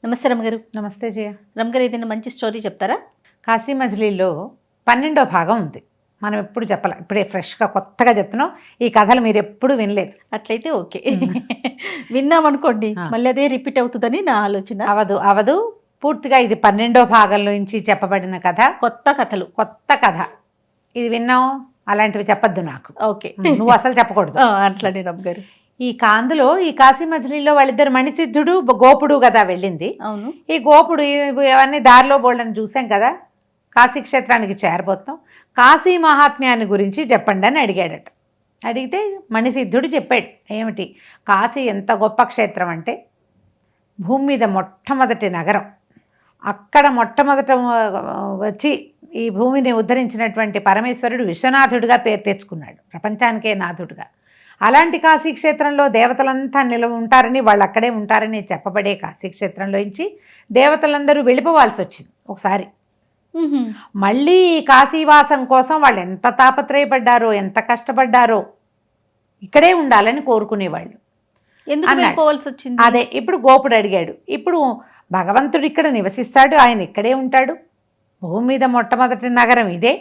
నమస్తే రమ్మగారు. నమస్తే జయ. రమ్మగారు, ఏదైనా మంచి స్టోరీ చెప్తారా? కాశీ మజిలీలో 12వ భాగం ఉంది. మనం ఎప్పుడు చెప్పాలి, ఇప్పుడే ఫ్రెష్గా కొత్తగా చెప్తున్నాం. ఈ కథలు మీరు ఎప్పుడు వినలేదు. అట్లయితే ఓకే. విన్నామనుకోండి మళ్ళీ అదే రిపీట్ అవుతుందని నా ఆలోచన. అవదు పూర్తిగా ఇది 12వ భాగంలో నుంచి చెప్పబడిన కథ. కొత్త కథ ఇది విన్నాం. అలాంటివి చెప్పద్దు నాకు. ఓకే, నువ్వు అసలు చెప్పకూడదు. అట్లానే రమ్మగారు. ఈ కాశీ మజిలీలో వాళ్ళిద్దరు మణిసిద్ధుడు గోపుడు కదా వెళ్ళింది. అవును. ఈ గోపుడు ఇవన్నీ దారిలో బోల్డని చూసాం కదా. కాశీ క్షేత్రానికి చేరబోతున్నాం, కాశీ మహాత్మ్యాన్ని గురించి చెప్పండి అని అడిగాడట. అడిగితే మణిసిద్ధుడు చెప్పాడు. ఏమిటి, కాశీ ఎంత గొప్ప క్షేత్రం అంటే భూమి మీద మొట్టమొదటి నగరం. అక్కడ మొట్టమొదట వచ్చి ఈ భూమిని ఉద్ధరించినటువంటి పరమేశ్వరుడు విశ్వనాథుడిగా పేరు తెచ్చుకున్నాడు, ప్రపంచానికే నాథుడిగా. అలాంటి కాశీక్షేత్రంలో దేవతలంతా ఉంటారని, వాళ్ళు అక్కడే ఉంటారని చెప్పబడే కాశీక్షేత్రంలోంచి దేవతలందరూ వెళ్ళిపోవాల్సి వచ్చింది ఒకసారి. మళ్ళీ ఈ కాశీవాసం కోసం వాళ్ళు ఎంత తాపత్రయపడ్డారో, ఎంత కష్టపడ్డారో, ఇక్కడే ఉండాలని కోరుకునేవాళ్ళు. ఎందుకు వెళ్ళిపోవాల్సి వచ్చింది? అదే ఇప్పుడు గోపుడు అడిగాడు. ఇప్పుడు భగవంతుడు ఇక్కడ నివసిస్తాడు, ఆయన ఇక్కడే ఉంటాడు. భూమి మీద మొట్టమొదటి నగరం ఇదే,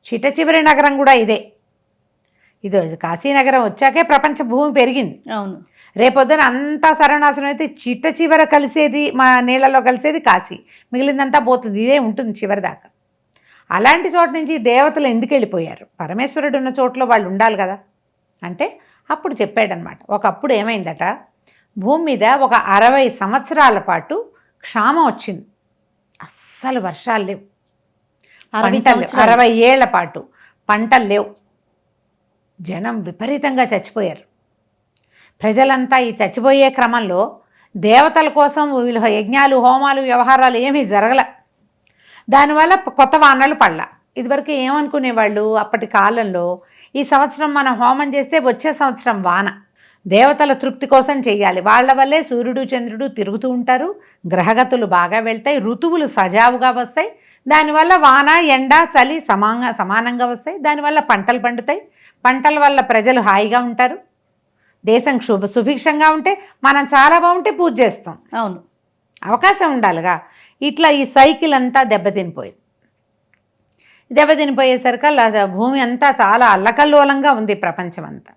చిట్ట చివరి నగరం కూడా ఇదే. ఇదో కాశీనగరం వచ్చాకే ప్రపంచ భూమి పెరిగింది. అవును. రేపొద్దున అంతా సర్వనాశనం అయితే చిట్ట చివర కలిసేది, మా నీళ్ళలో కలిసేది కాశీ, మిగిలిందంతా పోతుంది. ఇదే ఉంటుంది చివరి దాకా. అలాంటి చోట నుంచి దేవతలు ఎందుకు వెళ్ళిపోయారు? పరమేశ్వరుడు ఉన్న చోట్ల వాళ్ళు ఉండాలి కదా. అంటే అప్పుడు చెప్పాడనమాట. ఒకప్పుడు ఏమైందట, భూమి మీద ఒక 60 సంవత్సరాల పాటు క్షామం వచ్చింది. అస్సలు వర్షాలు లేవు, 60 ఏళ్ల పాటు పంటలు లేవు. జనం విపరీతంగా చచ్చిపోయారు. ప్రజలంతా ఈ చచ్చిపోయే క్రమంలో దేవతల కోసం వీళ్ళు యజ్ఞాలు, హోమాలు, వ్యవహారాలు ఏమీ జరగల. దానివల్ల కొత్త వానలు పడలా. ఇదివరకు ఏమనుకునేవాళ్ళు అప్పటి కాలంలో, ఈ సంవత్సరం మనం హోమం చేస్తే వచ్చే సంవత్సరం వాన దేవతల తృప్తి కోసం చెయ్యాలి. వాళ్ళ వల్లే సూర్యుడు చంద్రుడు తిరుగుతూ ఉంటారు, గ్రహగతులు బాగా వెళ్తాయి, ఋతువులు సజావుగా వస్తాయి. దానివల్ల వాన, ఎండ, చలి సమానంగా వస్తాయి. దానివల్ల పంటలు పండుతాయి. పంటల వల్ల ప్రజలు హాయిగా ఉంటారు. దేశం సుభిక్షంగా ఉంటే మనం చాలా బాగుంటే పూజ చేస్తాం. అవును, అవకాశం ఉండాలిగా. ఇట్లా ఈ సైకిల్ అంతా దెబ్బతినిపోయేసరికల్లా భూమి అంతా చాలా అల్లకల్లోలంగా ఉంది, ప్రపంచం అంతా.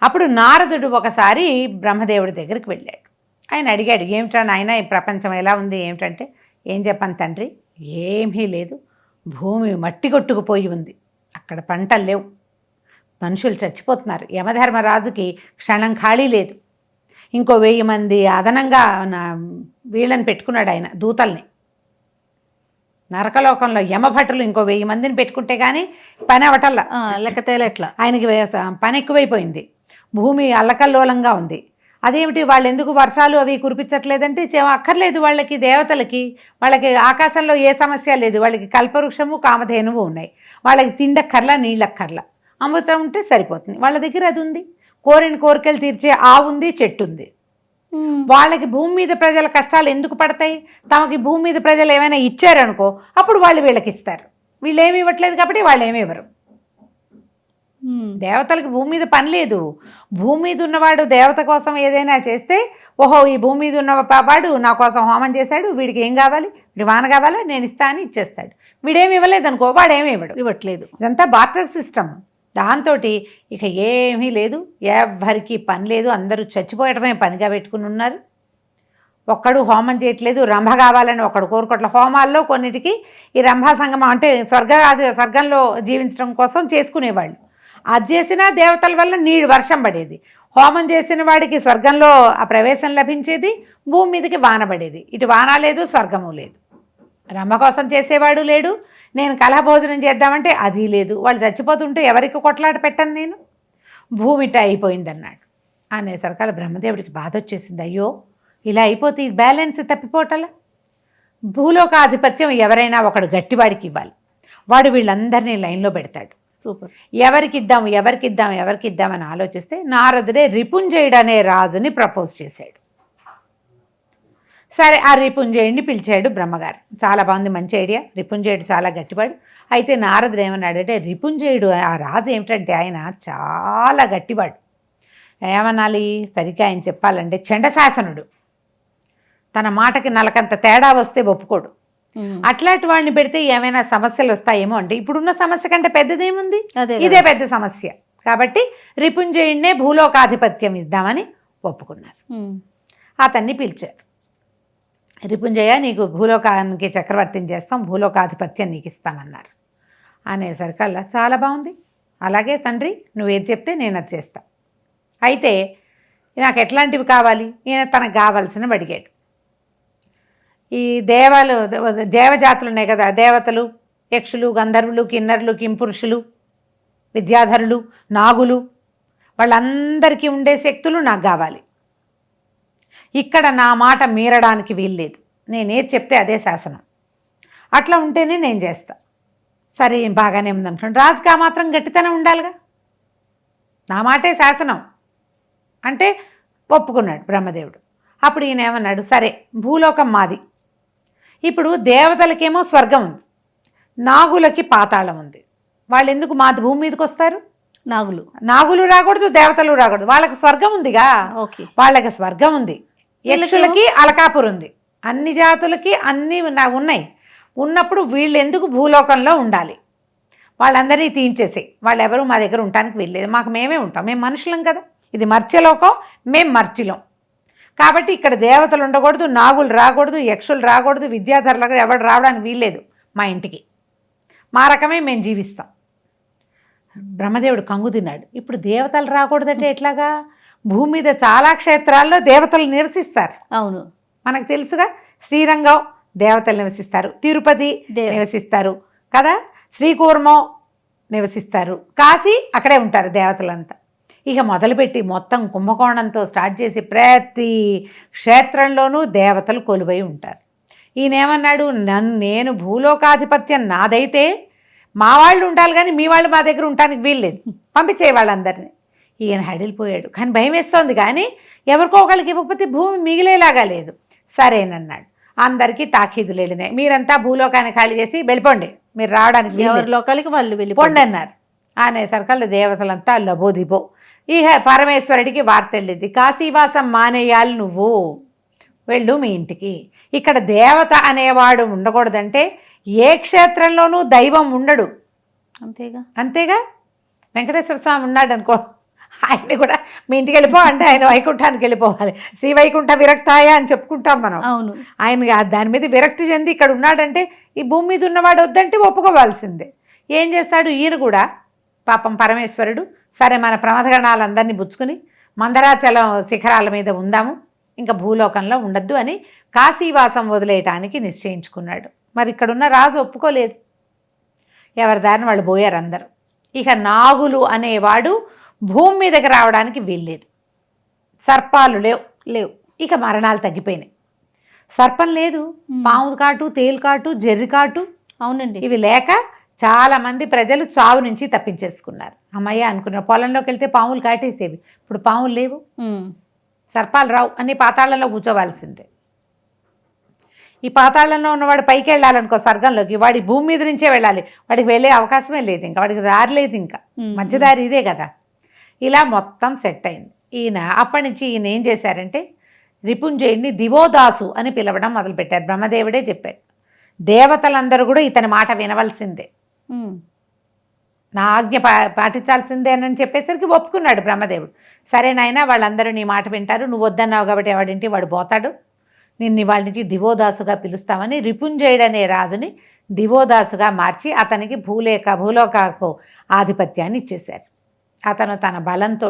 అప్పుడు నారదుడు ఒకసారి బ్రహ్మదేవుడి దగ్గరికి వెళ్ళాడు. ఆయన అడిగాడు, ఏమిటా నాయన ఈ ప్రపంచం ఎలా ఉంది ఏమిటంటే, ఏం చెప్పను తండ్రి, ఏమీ లేదు, భూమి మట్టి కొట్టుకుపోయి ఉంది, అక్కడ పంటలు లేవు, మనుషులు చచ్చిపోతున్నారు. యమధర్మరాజుకి క్షణం ఖాళీ లేదు. ఇంకో 1000 మంది అదనంగా వీళ్ళని పెట్టుకున్నాడు ఆయన, దూతల్ని. నరకలోకంలో యమభటులు ఇంకో 1000 మందిని పెట్టుకుంటే కానీ పని అవటల్లా, లెక్కతేలెట్లా. ఆయనకి పని ఎక్కువైపోయింది. భూమి అల్లకల్లోలంగా ఉంది. అదేమిటి, వాళ్ళు ఎందుకు వర్షాలు అవి కురిపించట్లేదంటే, అక్కర్లేదు వాళ్ళకి, దేవతలకి, వాళ్ళకి ఆకాశంలో ఏ సమస్య లేదు. వాళ్ళకి కల్పవృక్షము, కామధేనువు ఉన్నాయి. వాళ్ళకి తిండక్కర్లా, నీళ్ళక్కర్లా, అమృతం ఉంటే సరిపోతుంది. వాళ్ళ దగ్గర అది ఉంది. కోరిన కోరికలు తీర్చే ఆవు ఉంది, చెట్టు ఉంది. వాళ్ళకి భూమి మీద ప్రజల కష్టాలు ఎందుకు పడతాయి? తమకి భూమి మీద ప్రజలు ఏమైనా ఇచ్చారనుకో, అప్పుడు వాళ్ళు వీళ్ళకి ఇస్తారు. వీళ్ళు ఏమి ఇవ్వట్లేదు కాబట్టి వాళ్ళు ఏమి ఇవ్వరు. దేవతలకు భూమి మీద పని లేదు. భూమి మీద ఉన్నవాడు దేవత కోసం ఏదైనా చేస్తే, ఓహో ఈ భూమి మీద ఉన్నవాడు నా కోసం హోమం చేశాడు, వీడికి ఏం కావాలి, వీడి వాన కావాలా, నేను ఇస్తా అని ఇచ్చేస్తాడు. వీడేమి ఇవ్వలేదు అనుకో, వాడేమి ఇవ్వట్లేదు. ఇదంతా బార్టర్ సిస్టమ్. దాంతో ఇక ఏమీ లేదు, ఎవ్వరికి పని లేదు. అందరూ చచ్చిపోయటమే పనిగా పెట్టుకుని ఉన్నారు. ఒక్కడు హోమం చేయట్లేదు. రంభ కావాలని ఒకడు కోరుకోట్ల. హోమాల్లో కొన్నిటికి ఈ రంభా సంగమం అంటే స్వర్గంలో జీవించడం కోసం చేసుకునేవాళ్ళు. అది చేసిన దేవతల వల్ల వర్షం పడేది. హోమం చేసిన వాడికి స్వర్గంలో ఆ ప్రవేశం లభించేది, భూమి మీదకి వాన పడేది. ఇటు వాన లేదు, స్వర్గము లేదు. రంభ కోసం చేసేవాడు లేడు. నేను కలహ భోజనం చేద్దామంటే అది లేదు. వాళ్ళు చచ్చిపోతుంటే ఎవరికి కొట్లాట పెట్టను నేను, భూమిట అయిపోయిందన్నాడు. అనేసరికల్లా బ్రహ్మదేవుడికి బాధ వచ్చేసింది. అయ్యో ఇలా అయిపోతే ఈ బ్యాలెన్స్ తప్పిపోవటలా. భూలోక ఆధిపత్యం ఎవరైనా ఒకడు గట్టివాడికి ఇవ్వాలి. వాడు వీళ్ళందరినీ లైన్లో పెడతాడు. సూపర్. ఎవరికిద్దాం అని ఆలోచిస్తే నారదుడే రిపుంజయుడు అనే రాజుని ప్రపోజ్ చేశాడు. సరే, ఆ రిపుంజయుడిని పిలిచాడు బ్రహ్మగారు. చాలా బాగుంది, మంచి ఐడియా. రిపుంజయుడు చాలా గట్టివాడు. అయితే నారదుడు ఏమన్నాడంటే, రిపుంజయుడు ఆ రాజు ఏమిటంటే ఆయన చాలా గట్టివాడు. ఏమనాలి, సరిగ్గా ఆయన చెప్పాలంటే చండశాసనుడు. తన మాటకి నలకంత తేడా వస్తే ఒప్పుకోడు. అట్లాంటి వాడిని పెడితే ఏమైనా సమస్యలు వస్తాయేమో అంటే ఇప్పుడున్న సమస్య కంటే పెద్దదేముంది, ఇదే పెద్ద సమస్య. కాబట్టి రిపుంజయుడినే భూలోకాధిపత్యం ఇద్దామని ఒప్పుకున్నారు. అతన్ని పిలిచారు. రిపుంజయ, నీకు భూలోకానికి చక్రవర్తిని చేస్తాం, భూలోకాధిపత్యం నీకు ఇస్తామన్నారు. అనేసరికల్లా చాలా బాగుంది, అలాగే తండ్రి నువ్వేది చెప్తే నేను అది చేస్తా. అయితే నాకు ఎట్లాంటివి కావాలి? ఈయన తనకు కావాల్సినవి అడిగాడు. ఈ దేవజాతులు ఉన్నాయి కదా, దేవతలు, యక్షులు, గంధర్వులు, కిన్నరులు, కింపురుషులు, విద్యాధరులు, నాగులు, వాళ్ళందరికీ ఉండే శక్తులు నాకు కావాలి. ఇక్కడ నా మాట మీరడానికి వీల్లేదు, నేనేది చెప్తే అదే శాసనం, అట్లా ఉంటేనే నేను చేస్తా. సరే బాగానే ఉందనుకోండి, రాజుకి ఆ మాత్రం గట్టితనం ఉండాలిగా, నా మాటే శాసనం అంటే ఒప్పుకున్నాడు బ్రహ్మదేవుడు. అప్పుడు ఈయన ఏమన్నాడు, సరే భూలోకం మాది. ఇప్పుడు దేవతలకేమో స్వర్గం ఉంది, నాగులకి పాతాళం ఉంది. వాళ్ళు ఎందుకు మా భూమి మీదకి వస్తారు? నాగులు రాకూడదు, దేవతలు రాకూడదు, వాళ్ళకి స్వర్గం ఉందిగా. వాళ్ళకి స్వర్గం ఉంది. యక్షులకి అలకాపురం ఉంది. అన్ని జాతులకి అన్నీ ఉన్నాయి. ఉన్నప్పుడు వీళ్ళు ఎందుకు భూలోకంలో ఉండాలి? వాళ్ళందరినీ తీయించేసి వాళ్ళు ఎవరు మా దగ్గర ఉండటానికి వెళ్ళలేదు, మాకు మేమే ఉంటాం, మేము మనుషులం కదా, ఇది మర్త్యలోకం, మేము మర్త్యులం. కాబట్టి ఇక్కడ దేవతలు ఉండకూడదు, నాగులు రాకూడదు, యక్షులు రాకూడదు, విద్యాధరులకు ఎవరు రావడానికి వీల్లేదు మా ఇంటికి, మా రకమే మేము జీవిస్తాం. బ్రహ్మదేవుడు కంగు తిన్నాడు. ఇప్పుడు దేవతలు రాకూడదంటే ఎట్లాగా? భూమి మీద చాలా క్షేత్రాల్లో దేవతలు నివసిస్తారు. అవును, మనకు తెలుసుగా. శ్రీరంగం దేవతలు నివసిస్తారు, తిరుపతి నివసిస్తారు కదా, శ్రీకూర్మం నివసిస్తారు, కాశీ అక్కడే ఉంటారు దేవతలంతా. ఇక మొదలుపెట్టి మొత్తం కుంభకోణంతో స్టార్ట్ చేసి ప్రతి క్షేత్రంలోనూ దేవతలు కొలువై ఉంటారు. ఈయనేమన్నాడు, నేను భూలోకాధిపత్యం నాదైతే మా వాళ్ళు ఉండాలి కానీ మీ వాళ్ళు మా దగ్గర ఉండటానికి వీల్లేదు, పంపించే వాళ్ళందరినీ. ఈయన హడిలిపోయాడు. కానీ భయం వేస్తోంది, కానీ ఎవరికో ఒకళ్ళకి ఇవ్వకపోతే భూమి మిగిలేలాగా లేదు. సరేనన్నాడు. అందరికీ తాకీదులు వెళ్ళినాయి, మీరంతా భూలోకాన్ని ఖాళీ చేసి వెళ్ళిపోండి, మీరు రావడానికి ఎవరి లోకాలకి వాళ్ళు వెళ్ళిపోండి అన్నారు. అనేసరికల్లా దేవతలంతా లబోదిబో. ఇక పరమేశ్వరుడికి వార్త వెళ్ళింది, కాశీవాసం మానేయాలి, నువ్వు వెళ్ళు మీ ఇంటికి. ఇక్కడ దేవత అనేవాడు ఉండకూడదంటే ఏ క్షేత్రంలోనూ దైవం ఉండడు. అంతేగా వెంకటేశ్వర స్వామి ఉన్నాడు అనుకో, ఆయన్ని కూడా మీ ఇంటికి వెళ్ళిపో అంటే ఆయన వైకుంఠానికి వెళ్ళిపోవాలి. శ్రీ వైకుంఠ విరక్తాయ అని చెప్పుకుంటాం మనం. అవును, ఆయన దాని మీద విరక్తి చెంది ఇక్కడ ఉన్నాడంటే ఈ భూమి మీద ఉన్నవాడు వద్దంటే ఒప్పుకోవాల్సిందే. ఏం చేస్తాడు ఈయన కూడా పాపం పరమేశ్వరుడు, సరే మన ప్రమథగణాలందరినీ పుచ్చుకుని మందరాచలం శిఖరాల మీద ఉందాము, ఇంకా భూలోకంలో ఉండద్దు అని కాశీవాసం వదిలేయటానికి నిశ్చయించుకున్నాడు. మరి ఇక్కడున్న రాజు ఒప్పుకోలేదు, ఎవరి దారిని వాళ్ళు పోయారు అందరూ. ఇక నాగులు అనేవాడు భూమి మీదకి రావడానికి వీల్లేదు, సర్పాలు లేవు. ఇక మరణాలు తగ్గిపోయినాయి. సర్పం లేదు, పాము కాటు, తేలు కాటు, జెర్రి కాటు, అవునండి, ఇవి లేక చాలామంది ప్రజలు చావు నుంచి తప్పించేసుకున్నారు. అమ్మయ్య అనుకున్నారు. పొలంలోకి వెళ్తే పాములు కాటేసేవి, ఇప్పుడు పాములు లేవు, సర్పాలు రావు, అన్ని పాతాళంలో కూర్చోవాల్సిందే. ఈ పాతాళంలో ఉన్నవాడు పైకి వెళ్ళాలనుకో స్వర్గంలోకి, వాడి భూమి మీద నుంచే వెళ్ళాలి, వాడికి వెళ్ళే అవకాశమే లేదు, ఇంకా వాడికి రారలేదు, ఇంకా మధ్యదారి ఇదే కదా. ఇలా మొత్తం సెట్ అయింది. ఈయన అప్పటి నుంచి ఈయన ఏం చేశారంటే రిపుంజయుడిని దివోదాసు అని పిలవడం మొదలుపెట్టారు. బ్రహ్మదేవుడే చెప్పారు, దేవతలందరూ కూడా ఇతని మాట వినవలసిందే, నా ఆజ్ఞ పాటించాల్సిందే అని చెప్పేసరికి ఒప్పుకున్నాడు బ్రహ్మదేవుడు. సరే నాయనా, వాళ్ళందరూ నీ మాట వింటారు, నువ్వు వద్దన్నావు కాబట్టి ఎవడింటి వాడు పోతాడు, నిన్ను వాళ్ళ నుంచి దివోదాసుగా పిలుస్తామని రిపుంజయుడు అనే రాజుని దివోదాసుగా మార్చి అతనికి భూలోకకు ఆధిపత్యాన్ని ఇచ్చేశారు. అతను తన బలంతో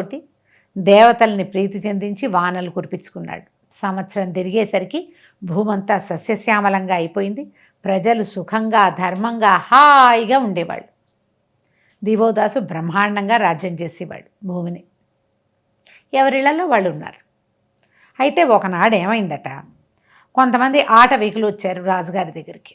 దేవతల్ని ప్రీతి చెందించి వానలు కురిపించుకున్నాడు. సంవత్సరం తిరిగేసరికి భూమంతా సస్యశ్యామలంగా అయిపోయింది. ప్రజలు సుఖంగా ధర్మంగా హాయిగా ఉండేవాళ్ళు. దివోదాసు బ్రహ్మాండంగా రాజ్యం చేసేవాడు భూమిని. ఎవరిళ్లలో వాళ్ళు ఉన్నారు. అయితే ఒకనాడు ఏమైందట, కొంతమంది ఆటవికులు వచ్చారు రాజుగారి దగ్గరికి.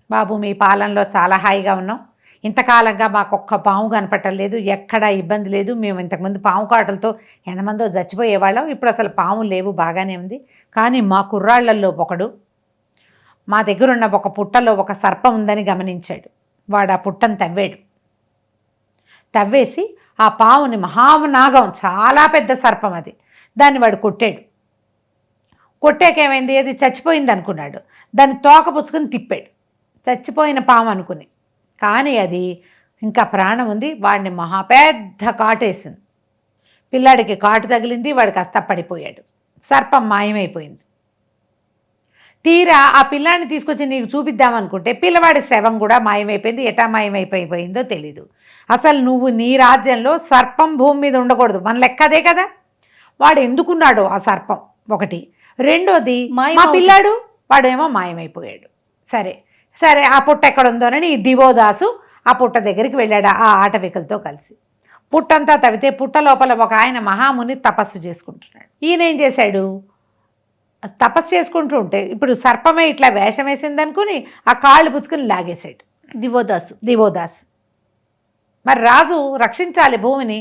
బాబు, మీ పాలనలో చాలా హాయిగా ఉన్నాం, ఇంతకాలంగా మాకొక్క పాము కనపట్టలేదు, ఎక్కడా ఇబ్బంది లేదు, మేము ఇంతకుముందు పాము కాటలతో ఎంతమందో చచ్చిపోయేవాళ్ళం, ఇప్పుడు అసలు పాములు లేవు, బాగానే ఉంది. కానీ మా కుర్రాళ్లలో ఒకడు మా దగ్గర ఉన్న ఒక పుట్టలో ఒక సర్పం ఉందని గమనించాడు. వాడు ఆ పుట్టను తవ్వేసి ఆ పాముని, మహానాగం, చాలా పెద్ద సర్పం అది, దాన్ని వాడు కొట్టాడు. కొట్టాకేమైంది, అది చచ్చిపోయింది అనుకున్నాడు. దాన్ని తోక పుచ్చుకొని తిప్పాడు, చచ్చిపోయిన పాము అనుకుని. కానీ అది ఇంకా ప్రాణం ఉంది. వాడిని పెద్ద కాటేసింది. పిల్లాడికి కాటు తగిలింది, వాడు కాస్త పడిపోయాడు. సర్పం మాయమైపోయింది. తీరా ఆ పిల్లాడిని తీసుకొచ్చి నీకు చూపిద్దామనుకుంటే పిల్లవాడి శవం కూడా మాయమైపోయింది. ఎటా మాయమైపోయిందో తెలీదు. అసలు నువ్వు నీ రాజ్యంలో సర్పం భూమి మీద ఉండకూడదు, మన లెక్కదే కదా. వాడు ఎందుకున్నాడు ఆ సర్పం ఒకటి. రెండోది మా పిల్లాడు వాడేమో మాయమైపోయాడు. సరే సరే ఆ పుట్ట ఎక్కడ ఉందోనని ఈ దివోదాసు ఆ పుట్ట దగ్గరికి వెళ్ళాడు ఆ ఆటవికలతో కలిసి. పుట్టంతా తవ్వితే పుట్ట లోపల ఒక ఆయన మహాముని తపస్సు చేసుకుంటున్నాడు. ఈయన ఏం చేశాడు, తపస్సు చేసుకుంటూ ఉంటే ఇప్పుడు సర్పమే ఇట్లా వేషం వేసింది అనుకుని ఆ కాళ్ళు పుచ్చుకుని లాగేశాడు దివోదాసు. మరి రాజు రక్షించాలి భూమిని.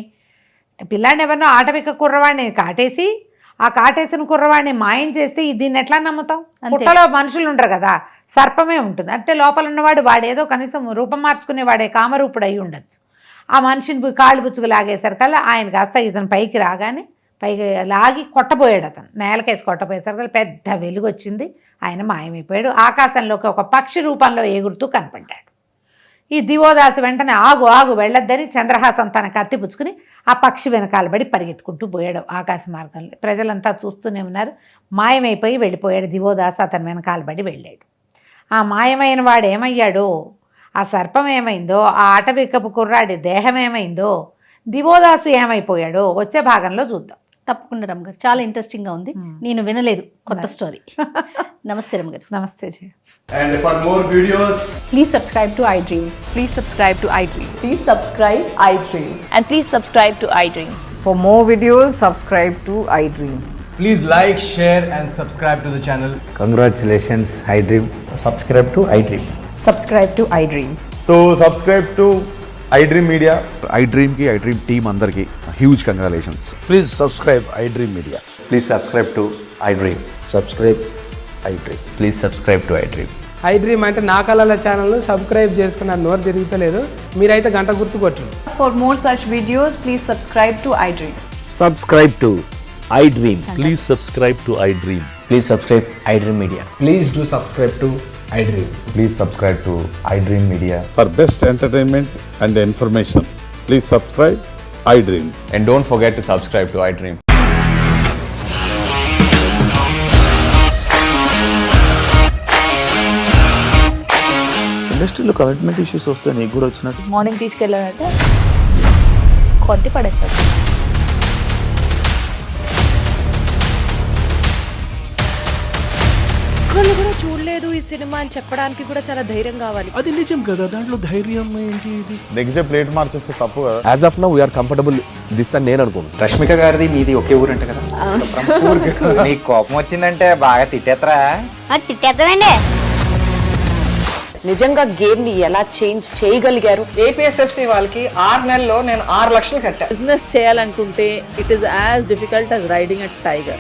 పిల్లాడిని ఎవరినో ఆటవిక కుర్రవాడిని కాటేసి ఆ కాటేసిన కుర్రవాడిని మాయం చేస్తే దీన్ని ఎట్లా నమ్ముతాం? పుట్టలో మనుషులు ఉండరు కదా, సర్పమే ఉంటుంది. అంటే లోపల ఉన్నవాడు వాడేదో కనీసం రూపం మార్చుకునేవాడే కామరూపుడు అయి ఉండొచ్చు. ఆ మనిషిని కాళ్ళు పుచ్చుకు లాగేసరికల్లా ఆయన కాస్త ఇతను పైకి రాగానే పైకి లాగి కొట్టబోయాడు. అతను నేలకేసి కొట్టబోయేసరికల్లా పెద్ద వెలుగు వచ్చింది. ఆయన మాయమైపోయాడు. ఆకాశంలోకి ఒక పక్షి రూపంలో ఎగురుతూ కనపడ్డాడు. ఈ దివోదాసు వెంటనే ఆగు వెళ్ళొద్దని చంద్రహాసం తన కత్తి పుచ్చుకుని ఆ పక్షి వెనకాల పడి పరిగెత్తుకుంటూ పోయాడు ఆకాశ మార్గంలో. ప్రజలంతా చూస్తూనే ఉన్నారు. మాయమైపోయి వెళ్ళిపోయాడు దివోదాసు. అతను వెనకాల పడి వెళ్ళాడు. ఆ మాయమైన వాడు ఏమయ్యాడో, ఆ సర్పం ఏమైందో, ఆ ఆటవికపు కుర్రాడి దేహం ఏమైందో, దివోదాసు ఏమైపోయాడో వచ్చే భాగంలో చూద్దాం. తప్పకుండా రమ్మ గారు, చాలా ఇంట్రెస్టింగ్గా ఉంది. నేను వినలేదు, కొత్త స్టోరీ. నమస్తే రమ్మ గారు. నమస్తే జయ. And for more videos, Please subscribe to iDream. Please subscribe to iDream. Please subscribe iDream. And please subscribe to iDream. For more videos, subscribe to iDream. please like, share and subscribe to the channel. Congratulations, iDream. Subscribe to iDream. Subscribe to iDream. So subscribe to iDream Media. iDream ki iDream team andarki huge congratulations. Please subscribe iDream Media. Please subscribe to iDream. Subscribe iDream. Please subscribe to iDream. iDream అంటే నా కళల channel subscribe చేసుకున్న నోరు తిరుగుతలేదు, మీరైతే గంట గుర్తు కొట్టండి. For more such videos, please subscribe to iDream. Subscribe to iDream. Please subscribe to iDream. Please subscribe iDream Media. Please do subscribe to iDream. Please subscribe to iDream Media. For best entertainment and information, please subscribe iDream. And don't forget to subscribe to iDream. ఇండస్ట్రీలో commitment issues వస్తే నీకు కూడా వచ్చినట్టు. Morning తీసుకెళ్ళాడంటే కొట్టి పడేశాడు. ఒక్కళ్ళు కూడా చూడలేదు ఈ సినిమా అని చెప్పడానికి కూడా చాలా ధైర్యం కావాలి. అది నిజం కదా, దాంట్లో ధైర్యం ఏంటి? ఇది నెక్స్ట్ డే ప్లేట్ మార్చేస్తే తప్పు కదా. As of now, we are comfortable this అని నేను అనుకుంటున్నాను. రష్మిక గారిది మీది ఒకే ఊరంట కదా. నీకు కోపం వచ్చిందంటే బాగా తిట్టేత్తరా? తిట్టేద్దామండి. నిజంగా గేమ్ ని ఎలా చేంజ్ చేయగలిగారు? ఏపీఎస్ఎఫ్సి వాళ్ళకి 6 నెలల్లో నేను 6 లక్షలు కట్టా. బిజినెస్ చేయాలనుకుంటే it is as difficult as riding a tiger.